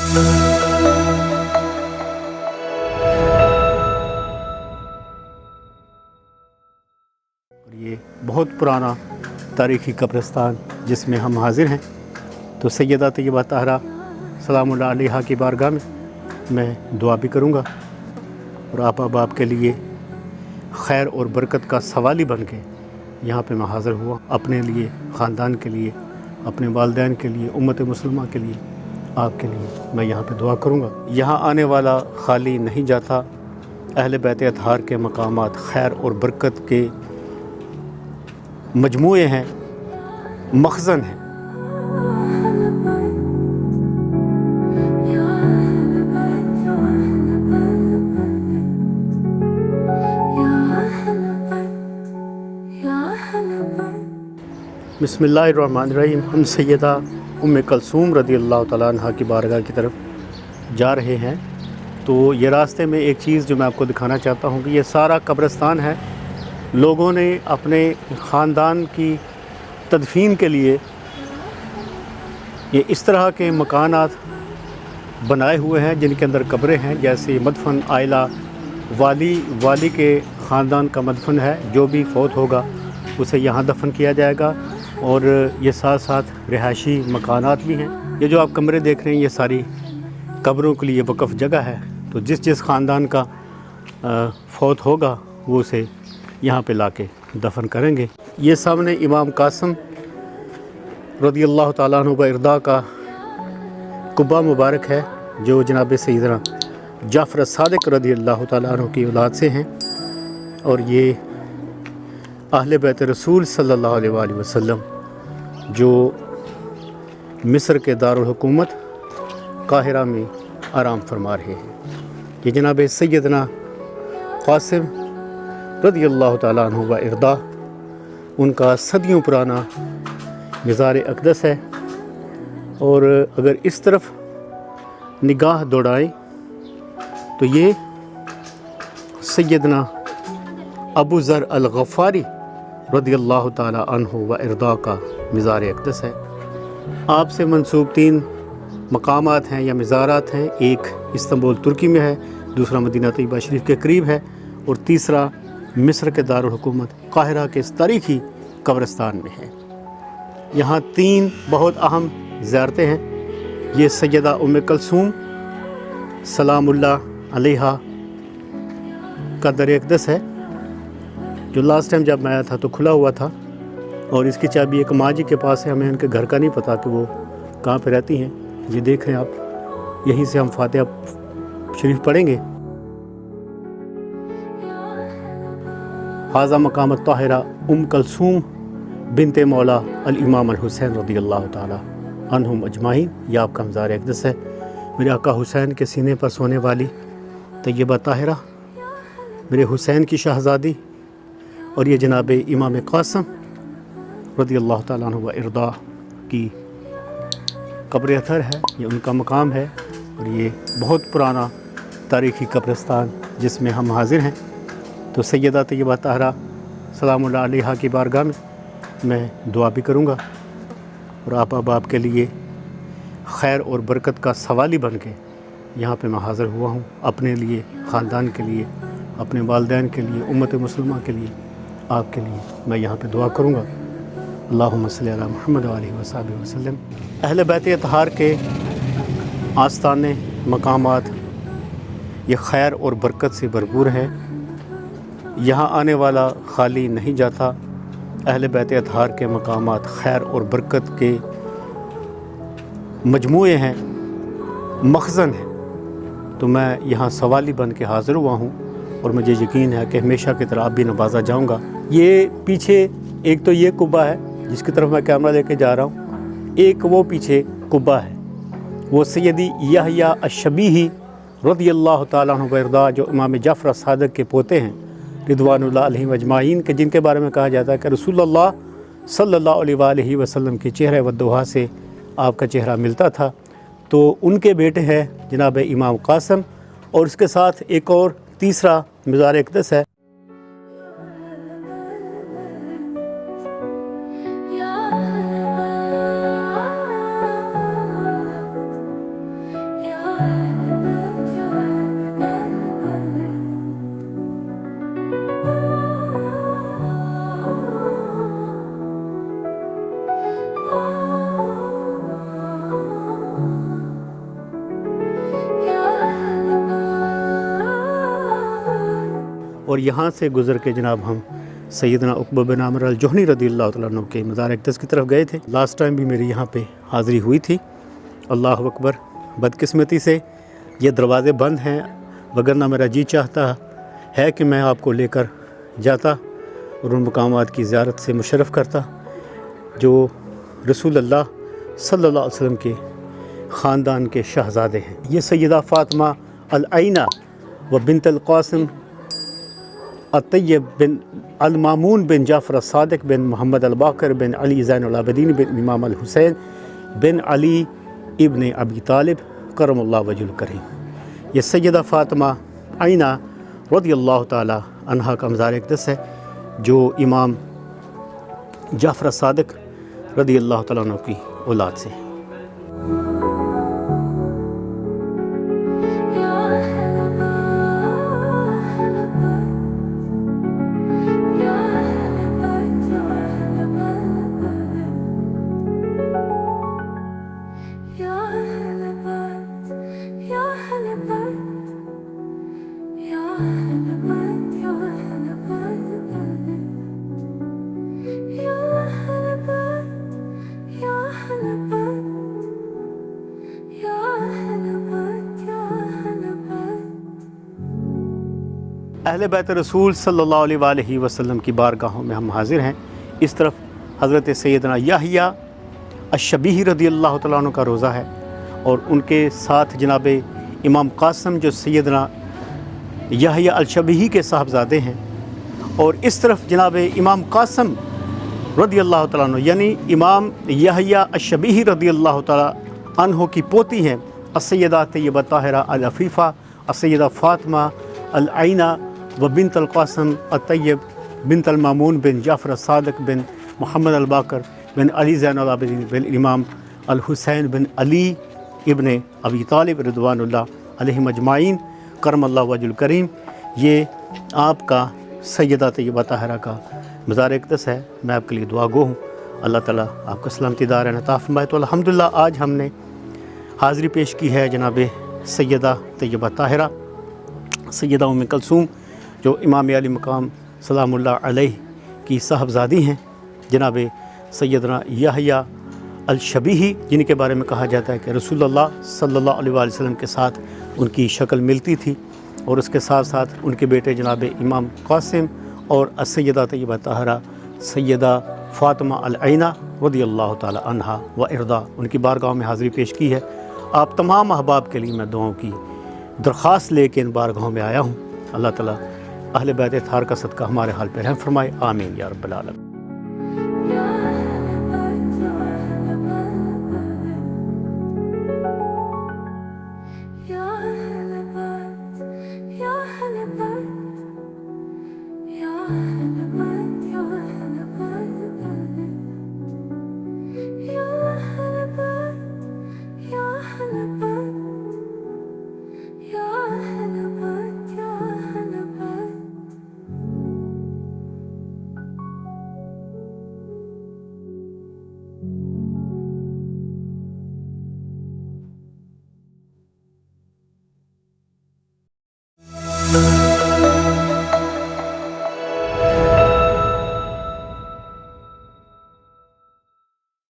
ये बहुत पुराना तारीख़ी कब्रिस्तान जिसमें हम हाज़िर हैं, तो सैयदा तैयबा ताहरा सलामुल्लाह अलैहा की बारगाह में मैं दुआ भी करूँगा और आप अहबाब के लिए खैर और बरकत का सवाली बन के यहाँ पे मैं हाज़िर हुआ, अपने लिए, ख़ानदान के लिए, अपने वालिदैन के लिए, उम्मत मुस्लिमा के लिए, आपके लिए मैं यहाँ पे दुआ करूँगा। यहाँ आने वाला खाली नहीं जाता। अहले बैत अतहार के मकामात खैर और बरकत के मजमूए हैं, मखज़न हैं। बिस्मिल्लाहिर्रहमानिर्रहीम। हम सैयदा उम्मे कलसूम रज़ियल्लाहु तआला अन्हा की बारगाह की तरफ जा रहे हैं। तो ये रास्ते में एक चीज़ जो मैं आपको दिखाना चाहता हूँ कि ये सारा कब्रिस्तान है। लोगों ने अपने ख़ानदान की तदफ़ीन के लिए ये इस तरह के मकानात बनाए हुए हैं जिनके अंदर कब्रें हैं, जैसे मदफन आइला वाली के ख़ानदान का मदफन है। जो भी फ़ौत होगा उसे यहाँ दफन किया जाएगा। और ये साथ साथ रिहायशी मकानात भी हैं। ये जो आप कमरे देख रहे हैं ये सारी कब्रों के लिए वक़फ़ जगह है। तो जिस ख़ानदान का फ़ौत होगा वो उसे यहाँ पे लाके दफन करेंगे। ये सामने इमाम कासिम रज़ियल्लाहु ताला अन्हु बइर्दा का कुब्बा मुबारक है जो जनाब सैयदना जाफ़र सादिक़ रज़ियल्लाहु ताला अन्हु की औलाद से हैं। और ये अहले बैत रसूल सल्लल्लाहु अलैहि वसल्लम जो मिस्र के दारुल हुकूमत काहिरा में आराम फरमा रहे हैं। ये जनाब सैयदना क़ासिम रज़ियल्लाहु ताला अन्हु व इर्दा उनका सदियों पुराना मज़ार अक़दस है। और अगर इस तरफ निगाह दौड़ाएं तो ये सैयदना अबू ज़र अल-ग़फ़ारी रज़ियल्लाहु ताला अन्हु व इर्दा का मज़ार अक़दस है। आपसे मंसूब 3 मकामात हैं या मज़ारात हैं। एक इस्तांबुल तुर्की में है, दूसरा मदीना तैयबा शरीफ के करीब है और तीसरा मिस्र के दारुल हुकूमत काहिरा के इस तारीख़ी कब्रिस्तान में है। यहाँ 3 बहुत अहम ज़ियारतें हैं। ये सैयदा उम्मे कलसूम सलामुल्लाह अलैहा का दर अक़दस है जो लास्ट टाइम जब मैं आया था तो खुला हुआ था। और इसकी चाबी एक माँ जी के पास है। हमें उनके घर का नहीं पता कि वो कहाँ पे रहती हैं। ये देख रहे हैं आप, यहीं से हम फातिहा शरीफ पढ़ेंगे। हाज़ा मकाम ताहिरा उम कलसूम बिनते मौला अल इमाम अल हुसैन रज़ियल्लाहु ताला अन्हुम अजमाइन। यह आपका मज़ार अक़दस है। मेरे आका हुसैन के सीने पर सोने वाली तैयबा ताहिरा, मेरे हुसैन की शहज़ादी, और ये जनाब इमाम क़ासिम रज़ियल्लाहु ताला अन्हु व इर्दा की कब्र अथर है। ये उनका मकाम है। और ये बहुत पुराना तारीख़ी कब्रिस्तान जिसमें हम हाज़िर हैं। तो सैयदा तैयबा ताहरा सलामुल्लाह अलैहा की बारगाह में मैं दुआ भी करूँगा और आप अहबाब के लिए खैर और बरकत का सवाली बन के यहाँ पे मैं हाज़िर हुआ हूँ, अपने लिए, ख़ानदान के लिए, अपने वालिदैन के लिए, उम्मत मुस्लिमा के लिए, आपके लिए मैं यहाँ पे दुआ करूँगा। अल्लाहुम्मा सल्ली अला मुहम्मद व आलिहि व सहबिहि वसल्लम। अहले बैत अतहार के आस्ताने मकामात ये खैर और बरकत से भरपूर हैं। यहाँ आने वाला खाली नहीं जाता। अहले बैत अतहार के मकामात खैर और बरकत के मजमूए हैं, मखज़न हैं। तो मैं यहाँ सवाली बन के हाज़िर हुआ हूँ और मुझे यकीन है कि हमेशा की तरह आप भी नवाजा जाऊँगा। ये पीछे एक तो ये कुब्बा है जिसकी तरफ मैं कैमरा लेके जा रहा हूँ, एक वो पीछे कुब्बा है, वो सैयदी यहया अश-शबीही रज़ियल्लाहु ताला अन्हु व इर्दा जो इमाम जाफ़र सादिक़ के पोते हैं रिदवानुल्लाह अलैहिम अजमाइन के, जिनके बारे में कहा जाता है कि रसूलुल्लाह सल्लल्लाहु अलैहि वसल्लम के चेहरे वद्दुहा से आपका चेहरा मिलता था। तो उनके बेटे हैं जनाब इमाम कासिम। और इसके साथ एक और तीसरा मज़ार अक़दस है। اور یہاں سے گزر کے جناب ہم سیدنا عقبہ بن عامر الجہنی رضی اللہ تعالیٰ عنہ کے مزار اقدس کی طرف گئے تھے. لاسٹ ٹائم بھی میری یہاں پہ حاضری ہوئی تھی. اللہ اکبر. بدقسمتی سے یہ دروازے بند ہیں، وگرنہ میرا جی چاہتا ہے کہ میں آپ کو لے کر جاتا اور ان مقامات کی زیارت سے مشرف کرتا جو رسول اللہ صلی اللہ علیہ وسلم کے خاندان کے شہزادے ہیں. یہ سیدہ فاطمہ العینہ و بنت القاسم الطیب بن المامون بن جعفر الصادق بن محمد الباقر بن علی زین العابدین بن امام الحسین بن علی ابن ابی طالب کرم اللہ وجہ الکریم. یہ سیدہ فاطمہ عینہ رضی اللہ تعالی عنہا کا مزار اقدس ہے جو امام جعفر الصادق رضی اللہ تعالیٰ عنہ کی اولاد سے ہے. اہل بیت رسول صلی اللہ علیہ وآلہ وسلم کی بارگاہوں میں ہم حاضر ہیں. اس طرف حضرت سیدنا یحییٰ الشبیہی رضی اللہ تعالیٰ عنہ کا روضہ ہے اور ان کے ساتھ جناب امام قاسم جو سیدنا یحییٰ الشبیہی کے صاحبزادے ہیں، اور اس طرف جناب امام قاسم رضی اللہ تعالیٰ عنہ یعنی امام یحییٰ الشبیہی رضی اللہ تعالیٰ عنہ کی پوتی ہیں السیدہ طیبہ طاہرہ العفیفہ السیدہ فاطمہ العینہ و بنت القاسم الطیب بنت المامون بن جعفر الصادق بن محمد الباقر بن علی زین العابدین بن امام الحسین بن علی ابن ابی طالب رضوان اللہ علیہم اجمعین کرم اللہ وجہ الکریم. یہ آپ کا سیدہ طیبہ طاہرہ کا مزار اقدس ہے. میں آپ کے لیے دعا گو ہوں. اللہ تعالیٰ آپ کو سلامتی دار عطا فرمائے. تو الحمدللہ آج ہم نے حاضری پیش کی ہے جناب سیدہ طیبہ طاہرہ سیدہ ام کلثوم جو امام علی مقام سلام اللہ علیہ کی صاحبزادی ہیں، جناب سیدنا یحییٰ الشبیہی جن کے بارے میں کہا جاتا ہے کہ رسول اللہ صلی اللہ علیہ وآلہ وسلم کے ساتھ ان کی شکل ملتی تھی، اور اس کے ساتھ ساتھ ان کے بیٹے جناب امام قاسم اور السیدہ طیبہ طاہرہ سیدہ فاطمہ العینہ رضی اللہ تعالی عنہا و ارضا ان کی بارگاہ میں حاضری پیش کی ہے. آپ تمام احباب کے لیے میں دعاؤں کی درخواست لے کے ان بارگاہوں میں آیا ہوں. اللہ تعالیٰ اہل بیت اطہار کا صدقہ ہمارے حال پہ رحم فرمائے. آمین یا رب العالمین. you.